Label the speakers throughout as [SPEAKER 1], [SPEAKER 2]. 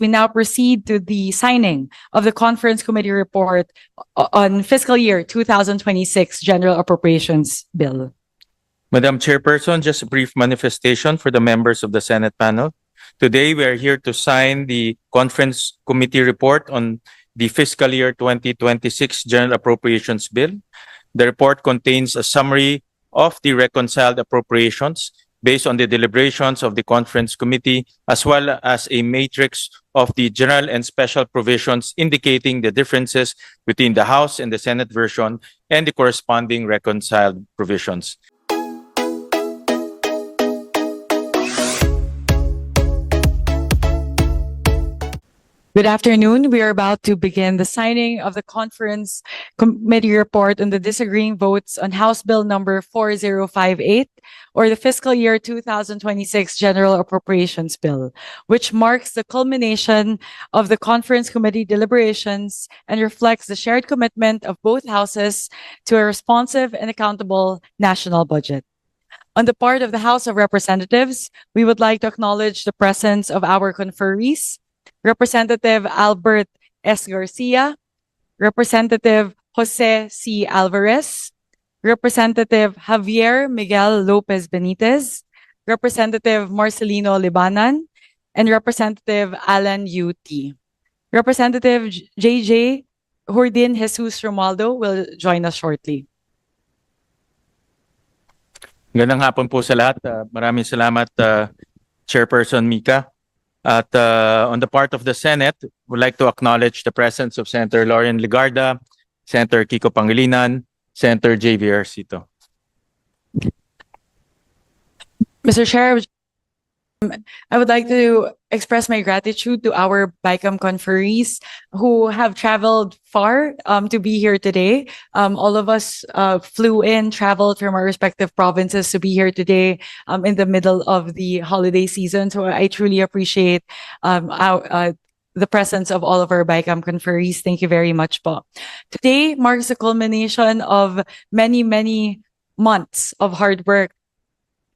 [SPEAKER 1] we now proceed to the signing of the Conference Committee report on fiscal year 2026 General Appropriations Bill.
[SPEAKER 2] Madam Chairperson, just a brief manifestation for the members of the Senate panel. Today, we are here to sign the Conference Committee report on the fiscal year 2026 General Appropriations Bill. The report contains a summary of the reconciled appropriations based on the deliberations of the Conference Committee, as well as a matrix of the general and special provisions indicating the differences between the House and the Senate version and the corresponding reconciled provisions.
[SPEAKER 1] Good afternoon. We are about to begin the signing of the Conference Committee report on the disagreeing votes on House Bill number 4058, or the fiscal year 2026 General Appropriations Bill, which marks the culmination of the Conference Committee deliberations and reflects the shared commitment of both houses to a responsive and accountable national budget. On the part of the House of Representatives, we would like to acknowledge the presence of our conferees, Representative Albert S. Garcia, Representative Jose C. Alvarez, Representative Javier Miguel Lopez Benitez, Representative Marcelino Libanan, and Representative Alan U.T. Representative J.J. Jordin Jesus Romualdo will join us shortly.
[SPEAKER 2] Magandang hapon po sa lahat. Maraming salamat, Chairperson Mika. At on the part of the Senate, we'd like to acknowledge the presence of Senator Lauren Legarda, Senator Kiko Pangilinan, Senator J.V. Arcito.
[SPEAKER 1] Mr. Chair, I would like to express my gratitude to our BICAM conferees who have traveled far to be here today. All of us traveled from our respective provinces to be here today in the middle of the holiday season. So I truly appreciate the presence of all of our BICAM conferees. Thank you very much po. Today marks the culmination of many, many months of hard work.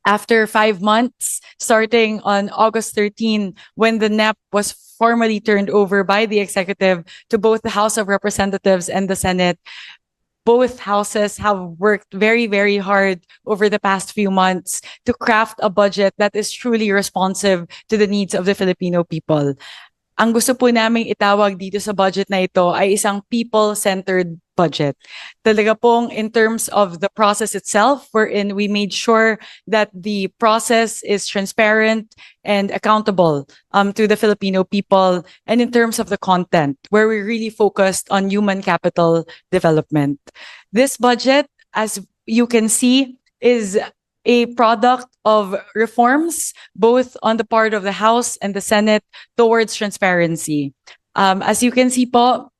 [SPEAKER 1] After 5 months, starting on August 13, when the NEP was formally turned over by the executive to both the House of Representatives and the Senate, both houses have worked very, very hard over the past few months to craft a budget that is truly responsive to the needs of the Filipino people. Ang gusto po namin itawag dito sa budget na ito ay isang people-centered budget. Talaga pong in terms of the process itself, wherein we made sure that the process is transparent and accountable to the Filipino people, and in terms of the content, where we really focused on human capital development. This budget, as you can see, is a product of reforms, both on the part of the House and the Senate towards transparency. As you can see po,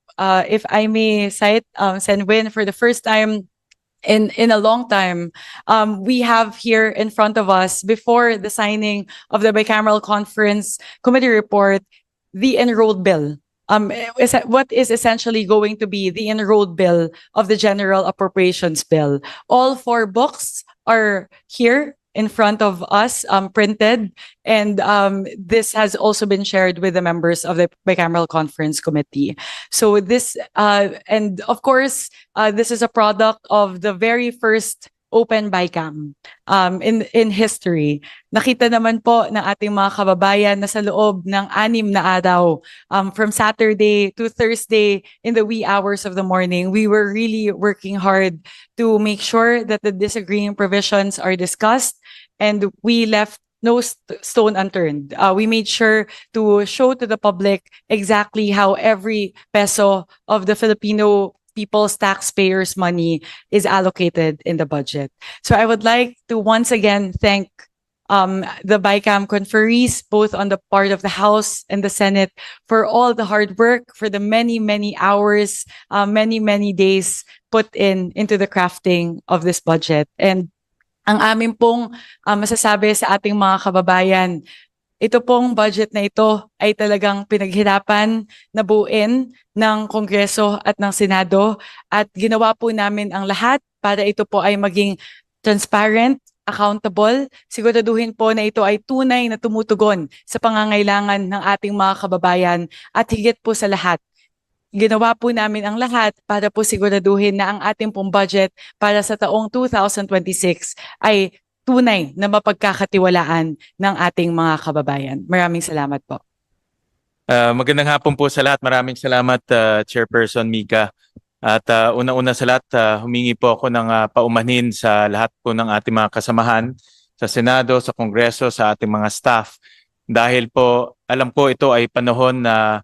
[SPEAKER 1] if I may cite Senwin, for the first time in a long time, we have here in front of us, before the signing of the Bicameral Conference Committee report, the enrolled bill. What is essentially going to be the enrolled bill of the General Appropriations Bill. All 4 books are here in front of us, printed, and this has also been shared with the members of the Bicameral Conference Committee. So this, and of course, this is a product of the very first open BICAM in history. Nakita naman po ng ating mga kababayan na sa loob ng 6 na araw, from Saturday to Thursday in the wee hours of the morning, we were really working hard to make sure that the disagreeing provisions are discussed, and we left no stone unturned. We made sure to show to the public exactly how every peso of the Filipino people's taxpayers' money is allocated in the budget. So I would like to once again thank the BICAM conferees, both on the part of the House and the Senate, for all the hard work, for the many, many hours, many, many days put into the crafting of this budget. And ang amin pong masasabi sa ating mga kababayan, ito pong budget na ito ay talagang pinaghirapan na buuin ng Kongreso at ng Senado, at ginawa po namin ang lahat para ito po ay maging transparent, accountable. Siguraduhin po na ito ay tunay na tumutugon sa pangangailangan ng ating mga kababayan at higit po sa lahat, ginawa po namin ang lahat para po siguraduhin na ang ating pong budget para sa taong 2026 ay tunay na mapagkakatiwalaan ng ating mga kababayan. Maraming salamat po.
[SPEAKER 2] Magandang hapon po sa lahat. Maraming salamat, Chairperson Mika. At una-una sa lahat, humingi po ako ng paumanhin sa lahat po ng ating mga kasamahan sa Senado, sa Kongreso, sa ating mga staff. Dahil po, alam ko ito ay panahon na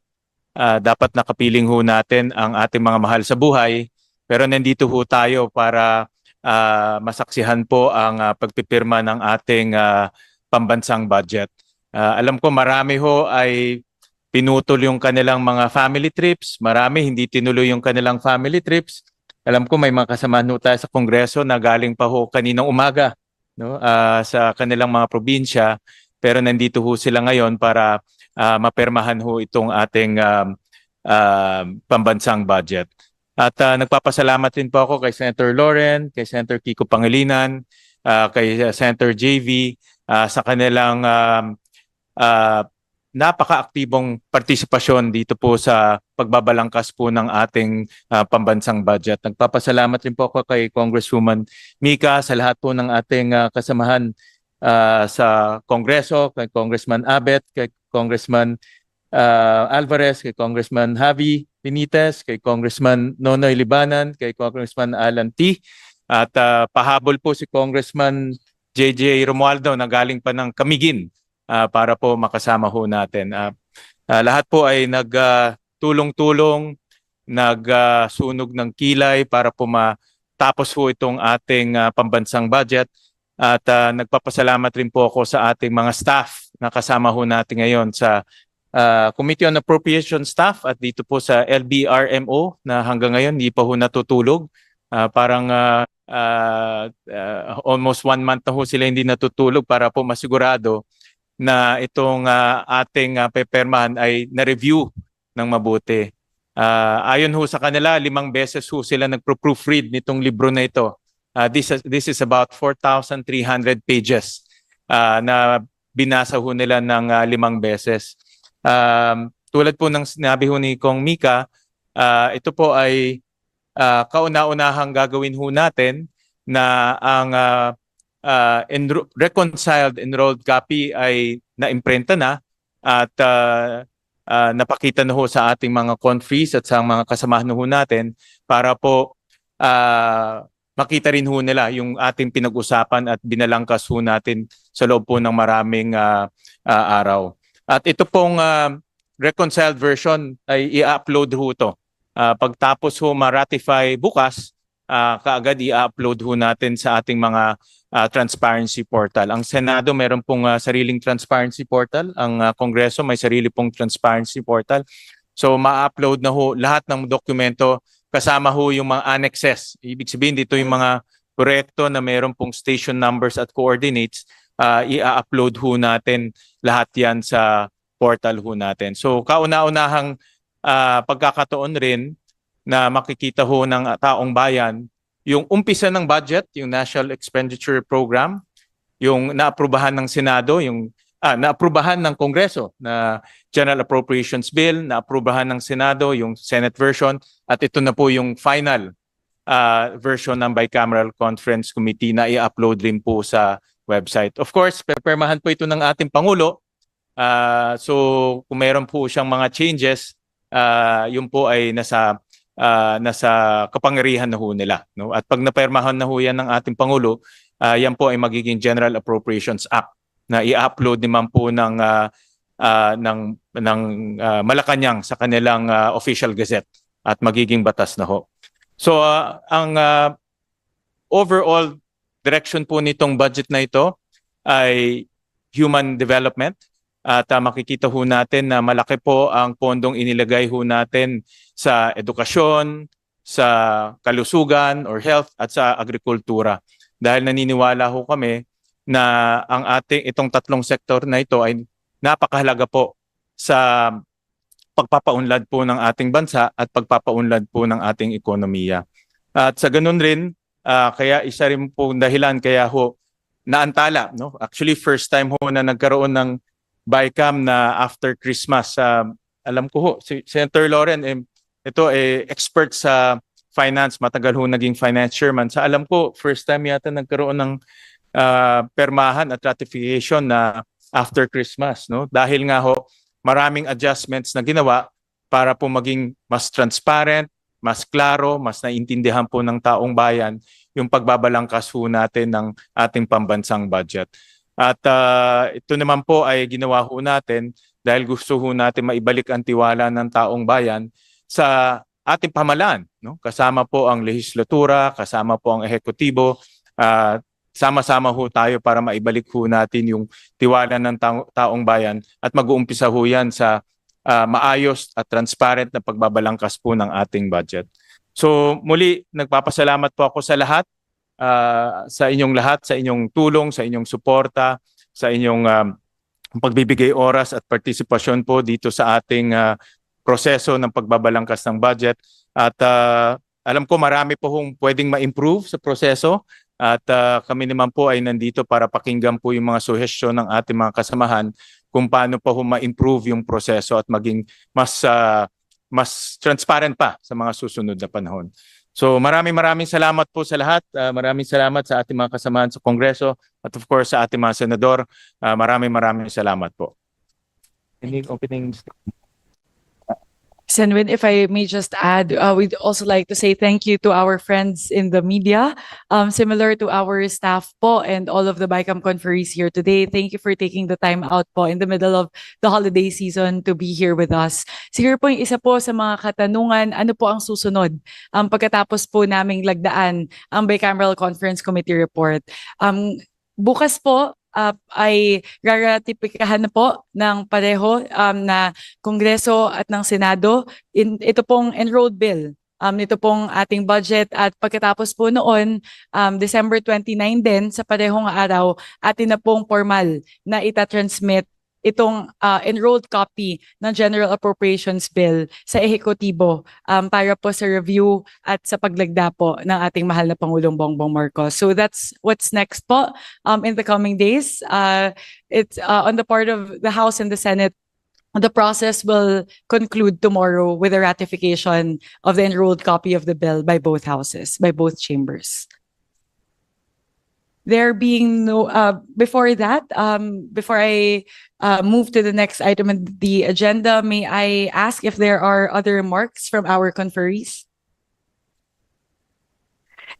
[SPEAKER 2] dapat nakapiling ho natin ang ating mga mahal sa buhay. Pero nandito ho tayo para masaksihan po ang pagpipirma ng ating pambansang budget. Alam ko marami ho ay pinutol yung kanilang mga family trips. Marami hindi tinuloy yung kanilang family trips. Alam ko may mga kasamahan ho tayo sa Kongreso na galing pa ho kaninang umaga, no, sa kanilang mga probinsya. Pero nandito ho sila ngayon para mapermahan ho itong ating pambansang budget. At nagpapasalamat din po ako kay Senator Lauren, kay Senator Kiko Pangilinan, kay Senator JV sa kanilang napaka-aktibong partisipasyon dito po sa pagbabalangkas po ng ating pambansang budget. Nagpapasalamat rin po ako kay Congresswoman Mika, sa lahat po ng ating kasamahan sa Kongreso, kay Congressman Abet, kay Congressman Alvarez, kay Congressman Javi Benitez, kay Congressman Nonoy Libanan, kay Congressman Alan T. At pahabol po si Congressman JJ Romualdo na galing pa ng Camiguin para po makasama ho natin. Lahat po ay nagtulong-tulong, nagsunog ng kilay para po matapos po itong ating pambansang budget. At nagpapasalamat rin po ako sa ating mga staff na kasama ho natin ngayon sa Committee on Appropriation staff at dito po sa LBRMO na hanggang ngayon hindi pa ho natutulog. Parang almost 1 month na ho sila hindi natutulog para po masigurado na itong ating pepermahan ay na-review ng mabuti. Ayon ho sa kanila, 5 beses ho sila nagpro-proofread nitong libro na ito. This is about 4,300 pages na binasa ho nila ng 5 beses. Tulad po ng sinabi ho ni Kong Mika, ito po ay kauna-unahang gagawin ho natin na ang reconciled enrolled copy ay naimprenta na at napakita na ho sa ating mga conferees at sa mga kasamahan ho natin para po makita rin ho nila yung ating pinag-usapan at binalangkas ho natin sa loob po ng maraming araw. At ito pong reconciled version ay i-upload ho ito. Pagtapos ho ma-ratify bukas, kaagad i-upload ho natin sa ating mga transparency portal. Ang Senado meron pong sariling transparency portal. Ang Kongreso may sarili pong transparency portal. So ma-upload na ho lahat ng dokumento kasama ho yung mga annexes. Ibig sabihin dito yung mga proyekto na meron pong station numbers at coordinates, i-upload ho natin lahat yan sa portal ho natin. So kauna-unahang pagkakataon rin na makikita ho ng taong bayan yung umpisa ng budget, yung National Expenditure Program, yung naaprubahan ng Senado, yung naaprubahan ng Kongreso na General Appropriations Bill, naaprubahan ng Senado, yung Senate version, at ito na po yung final version ng Bicameral Conference Committee na i-upload rin po sa website. Of course, pepermahan po ito ng ating Pangulo. So kung mayroon po siyang mga changes, yun po ay nasa kapangyarihan na ho nila. No? At pag napermahan na ho yan ng ating Pangulo, yan po ay magiging General Appropriations Act na i-upload naman po ng Malacanang sa kanilang official gazette at magiging batas na ho. So ang overall direction po nitong budget na ito ay human development. At makikita ho natin na malaki po ang pondong inilagay ho natin sa edukasyon, sa kalusugan or health at sa agrikultura. Dahil naniniwala ho kami na ang itong tatlong sektor na ito ay napakahalaga po sa pagpapaunlad po ng ating bansa at pagpapaunlad po ng ating ekonomiya. At sa ganun rin, kaya isa rin po dahilan kaya ho naantala, no? Actually, first time ho na nagkaroon ng BICAM na after Christmas. Alam ko ho, si Senator Loren, ito expert sa finance, matagal ho naging finance chairman. Sa alam ko, first time yata nagkaroon ng permahan at ratification na after Christmas, no? Dahil nga ho, maraming adjustments na ginawa para po maging mas transparent, mas klaro, mas naiintindihan po ng taong bayan yung pagbabalangkas ho natin ng ating pambansang budget. At ito naman po ay ginawa ho natin dahil gusto ho natin maibalik ang tiwala ng taong bayan sa ating pamahalaan, no? Kasama po ang lehislatura, kasama po ang ehekutibo, sama-sama ho tayo para maibalik ho natin yung tiwala ng taong bayan at mag-uumpisa ho yan sa maayos at transparent na pagbabalangkas po ng ating budget. So muli, nagpapasalamat po ako sa lahat, sa inyong tulong, sa inyong suporta, sa inyong pagbibigay oras at partisipasyon po dito sa ating proseso ng pagbabalangkas ng budget. At alam ko marami po hong pwedeng ma-improve sa proseso at kami naman po ay nandito para pakinggan po yung mga suhestyon ng ating mga kasamahan kung paano po ma-improve yung proseso at maging mas transparent pa sa mga susunod na panahon. So maraming salamat po sa lahat. Maraming salamat sa ating mga kasamahan sa Kongreso at of course sa ating mga senador. Maraming salamat po. Any opening statement?
[SPEAKER 1] Senwin, if I may just add, we'd also like to say thank you to our friends in the media, similar to our staff po and all of the BICAM conferees here today. Thank you for taking the time out po in the middle of the holiday season to be here with us. Siguro po yung isa po sa mga katanungan, ano po ang susunod pagkatapos po naming lagdaan ang Bicameral Conference Committee report. Bukas po, ay raratipikahan na po ng pareho na Kongreso at ng Senado. Ito pong enrolled bill. Ito pong ating budget at pagkatapos po noon, December 29 din sa parehong araw, atin na pong formal na itatransmit itong enrolled copy ng General Appropriations Bill sa ehekutibo para po sa review at sa paglagda po ng ating mahal na Pangulong Bongbong Marcos. So that's what's next po in the coming days. It's on the part of the House and the Senate. The process will conclude tomorrow with the ratification of the enrolled copy of the bill by both houses, by both chambers. There being no, before that, before I move to the next item on the agenda, may I ask if there are other remarks from our conferees?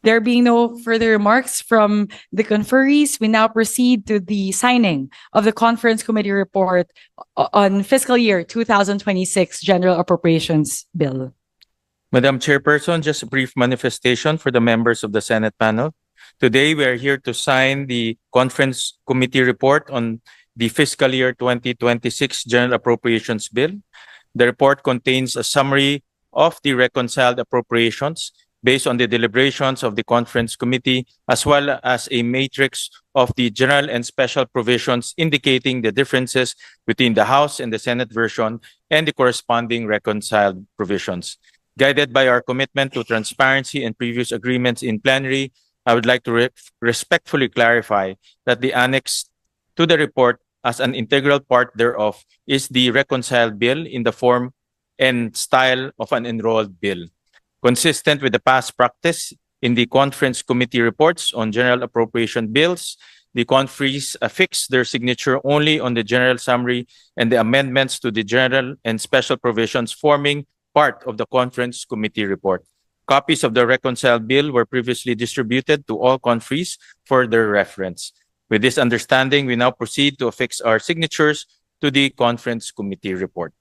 [SPEAKER 1] There being no further remarks from the conferees, we now proceed to the signing of the Conference Committee report on fiscal year 2026 General Appropriations Bill.
[SPEAKER 2] Madam Chairperson, just a brief manifestation for the members of the Senate panel. Today, we are here to sign the Conference Committee report on the fiscal year 2026 General Appropriations Bill. The report contains a summary of the reconciled appropriations based on the deliberations of the Conference Committee, as well as a matrix of the general and special provisions indicating the differences between the House and the Senate version and the corresponding reconciled provisions. Guided by our commitment to transparency and previous agreements in plenary, I would like to respectfully clarify that the annex to the report as an integral part thereof is the reconciled bill in the form and style of an enrolled bill. Consistent with the past practice in the Conference Committee reports on general appropriation bills, the conferees affix their signature only on the general summary and the amendments to the general and special provisions forming part of the Conference Committee report. Copies of the reconciled bill were previously distributed to all conferees for their reference. With this understanding, we now proceed to affix our signatures to the Conference Committee report.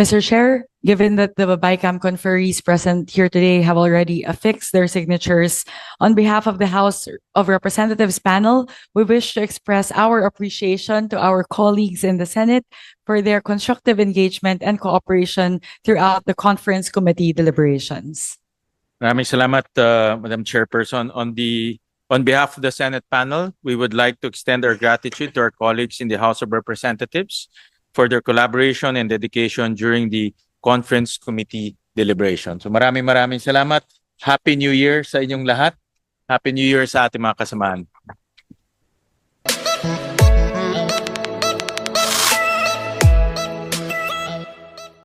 [SPEAKER 1] Mr. Chair, given that the BICAM conferees present here today have already affixed their signatures, on behalf of the House of Representatives panel, we wish to express our appreciation to our colleagues in the Senate for their constructive engagement and cooperation throughout the conference committee deliberations.
[SPEAKER 2] Maraming salamat, Madam Chairperson. On behalf of the Senate panel, we would like to extend our gratitude to our colleagues in the House of Representatives for their collaboration and dedication during the conference committee deliberation. So maraming salamat. Happy New Year sa inyong lahat. Happy New Year sa ating mga kasamahan.